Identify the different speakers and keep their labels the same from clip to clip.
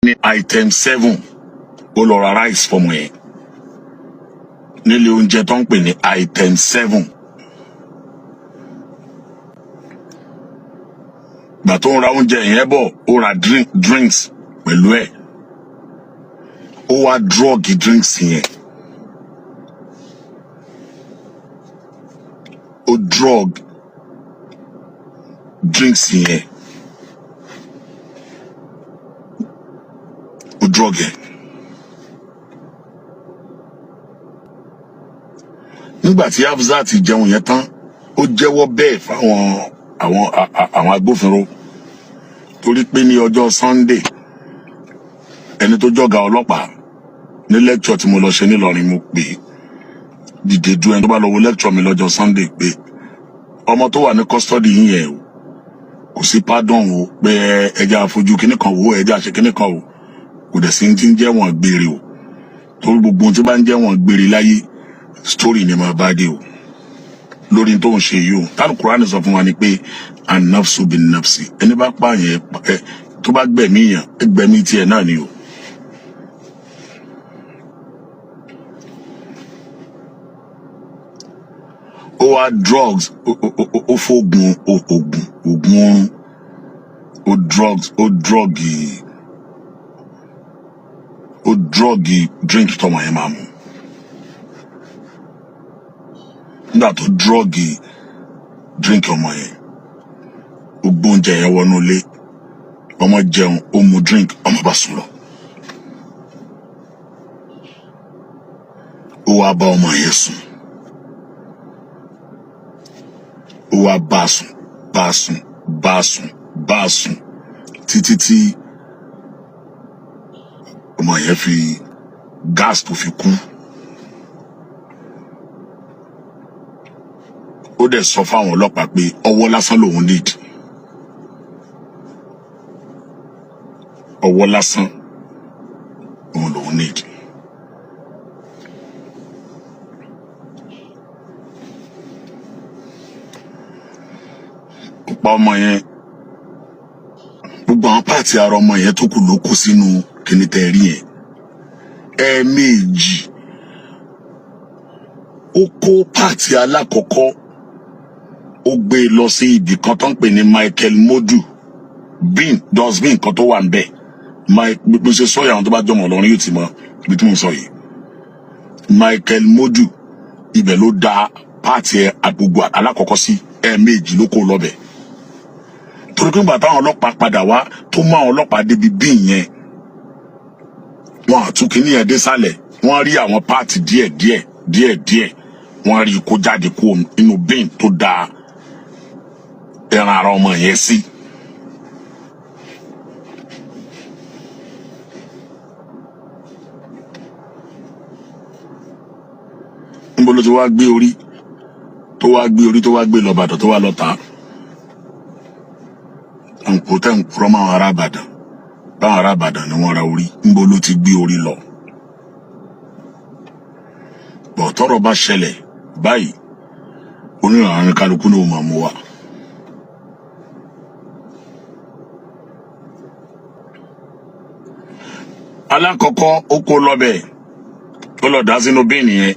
Speaker 1: ní item 7 ó lọ ra rice fọmọ yẹn nílé oúnjẹ tó ń pè ní item 7. gbà tó ń ra oúnjẹ yẹn bọ̀ ó ra drinks pẹ̀lú ẹ̀ ó wá drug drinks yẹn ó drug drinks yẹn ó drug yẹn. nígbà tí Hafsat jẹun yẹn tán ó jẹ́wọ́ bẹ́ẹ̀ fáwọn àwọn agbófinró torí pé ní ọjọ́ Sunday ẹni tó jọ̀gá ọlọ́pàá ní lecture tí mo lọ ṣe nílọrin mo pè dìde du ẹni tó bá lọ wo lecture mi lọ́jọ́ Sunday pé ọmọ tó wà ní custody yín yẹn o kò sí pardon o pé ẹja àfojú kíní kan wò ẹja àṣẹ kíní kan o kò dẹ̀ sí ti ń jẹ́ wọ́n gbére o torí gbogbo ohun tí bá ń jẹ́ wọ́n gbére láyé story ni máa bá dé o lórí tó ń ṣe yìí o táwọn Kùránì sọ fún wa ni pé an-nafsu bin-nafsi ẹni bá pààyàn tó bá gbẹ̀mí yàn gbẹ̀mí tiẹ̀ náà ni o. ó wá drugs ó fóògùn oògùn oorun ó drọ́ọ̀gì drink tọmọ yẹn máa mú nígbà tó drọ́ọ̀gì drink ọmọ yẹn ó gbóúnjẹ yẹn wọnú ilé ọmọ jẹun ó mu drink ọmọ bá sùn lọ ó wá bá ọmọ yẹn sùn ó wá bá sùn títí tí ọmọ yẹn fi gas tó fi kú. ó dẹ̀ sọ fáwọn ọlọ́pàá pé ọwọ́ lásán lòun need ọwọ́ lásán òun lòun need. ó pa ọmọ yẹn gbogbo àwọn páàtì ara ọmọ yẹn tó kù ló kó sínú kíní tẹ́rí yẹn ẹ̀ẹ̀mejì ó kó páàtì alákọ̀ọ́kọ́ ó gbé lọ sí ibì kan tó ń pè ní Michael Modu dustbin kan tó wà ń bẹ̀ bí ṣe sọ yàwọn tó bá jọmọ lọrin yóò ti mọ ibi tí mo sọ yìí Michael Modu ibẹ̀ ló da páàtì àgbogbo alákọ̀ọ́kọ́ sí ẹ̀ẹ̀mejì ló kó lọ́bẹ̀ torí pé nígbà táwọn ọlọ́pàá padà wá tó mú àwọn ọlọ́pàá débi bí yẹn wọn àtúnkì ní ẹdẹ sálẹ̀ wọ́n rí àwọn páàtì díẹ̀ wọ́n rí kó jáde kó inú bin tó da ẹran ara ọmọ yẹn sí. níbo ló ti wá gbé orí tó wá gbé lọ Ìbàdàn tó wá lọ tà tẹ́ ń kúrọ́ máa ará Ìbàdàn báwọn ará Ìbàdàn ni wọ́n ra orí níbo ló ti gbé orí lọ. bọ̀ tọ́rọ̀ bá ṣẹlẹ̀ báyìí onírànrìn kálukú ní òun máa mú wa. alákọ̀ọ́kọ́ ó kó lọ́bẹ̀ ó lọ dá sínú bíìnì yẹn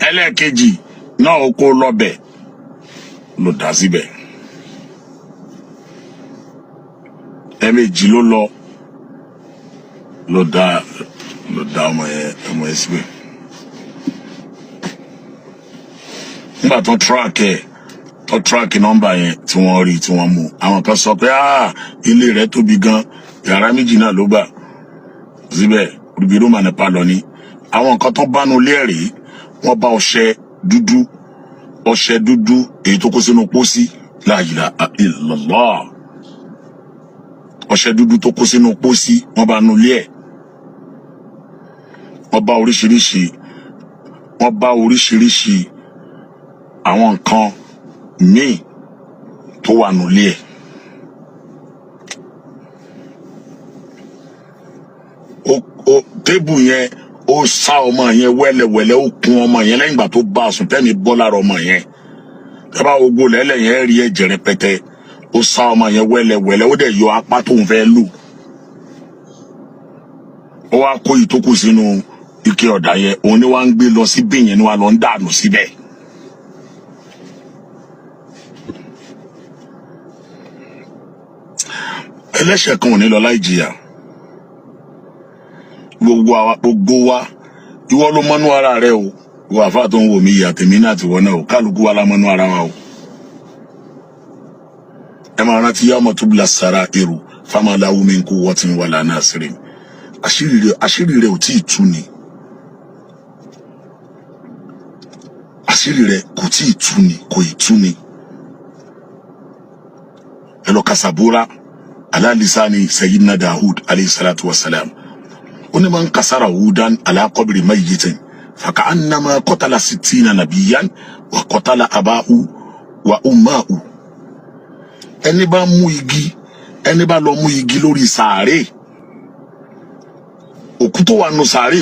Speaker 1: ẹlẹ́ẹ̀kejì náà ó kó lọ́bẹ̀ ló dá síbẹ̀ ẹ̀ẹ̀mejì ló dá ọmọ yẹn síbẹ̀. nígbà tó tíráàkì nọ́mbà yẹn tí wọ́n rí tí wọ́n mú àwọn kan sọ pé ilé rẹ̀ tóbi gan yàrá méjì náà ló gbà síbẹ̀ rúbirú mà nípa lọ ní àwọn nǹkan tó bánu ilé ẹ̀rí wọ́n bá ọṣẹ dúdú èyí tó kó sínú pósí la ilaha illallah ọṣẹ dúdú tó kó sínú pósí wọ́n bá nu ilé ẹ̀ wọ́n bá oríṣiríṣi àwọn nǹkan míì tó wà nulẹ̀ ẹ̀. Tébù yẹn ó sá ọmọ yẹn wẹ́lẹ́wẹ́lẹ́ ó kún ọmọ yẹn lẹ́yìn ìgbà tó bá a sùn tẹ́mi bọ́ lára ọmọ yẹn. Tẹ́ bá gbogbo lẹ́lẹ̀ yẹn rí ẹ̀jẹ̀ rẹpẹtẹ ó sá ọmọ yẹn wẹ́lẹ́wẹ́lẹ́ ó dẹ̀ yọ apá tóun fẹ́ lù. ó wá kó ìtókù sínú ike ọ̀dà yẹn òun ni wá ń gbé lọ sí bẹ́yẹn ni wá lọ ń dànù síbẹ̀. ẹlẹ́ṣẹ̀ kan ò ní lọ láì jìyà. gbogbo wa ìwọ ló mọ́nú ara rẹ o ìwọ àfáà tó ń wò mí ìyá tèmi náà ti wọ náà o kálukú wa la mọ́nú ara wa o. ẹ máa rántí yawma tubla sarairu fama lahu min quwwatin wala nasirin. àṣírí rẹ ò tí ì tú ni. àṣírí rẹ kò tí ì tú ni kò ì tú ni. ẹ lọ ka Zabura ala lisani sayyidina Dawud alayhi salatu wa salam. oni man kasara hudan ala qabri mayyitin faka annama qatala 60 nabiyan wa qatala abahu wa ummahu. ẹni bá mú igi ẹni bá lọ mú igi lórí sàárè òkú tó wà nù sàárè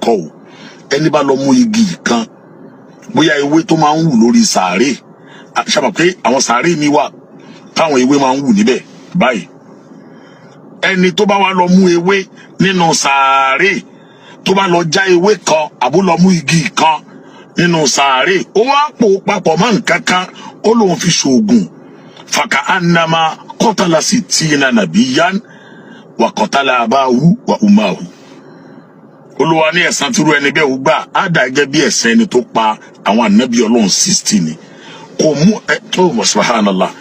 Speaker 1: kọ́ o ẹni bá lọ mú igi kan bóyá ewé tó máa ń wù lórí sàárè ṣàbà pé àwọn sàárè mi wà táwọn ewé máa ń wù níbẹ̀ báyìí ẹni tó bá wá lọ mú ewé nínú sàárè tó bá lọ já ewé kan àbó lọ mú igi kan nínú sàárè ó wá pò papọ̀ mọ́ nǹkan kan ó lóun fi ṣoògùn fàkà ànàmà qatala 60 nabiyan wa qatala abahu wa ummahu. Olúwa ní ẹ̀san tí irú ẹni bẹ́ẹ̀ ó gbà á dà gẹ́gẹ́ bí ẹ̀san ẹni tó pa àwọn ànábì Ọlọ́run 60 ni kò mú ẹ tó subhanallah.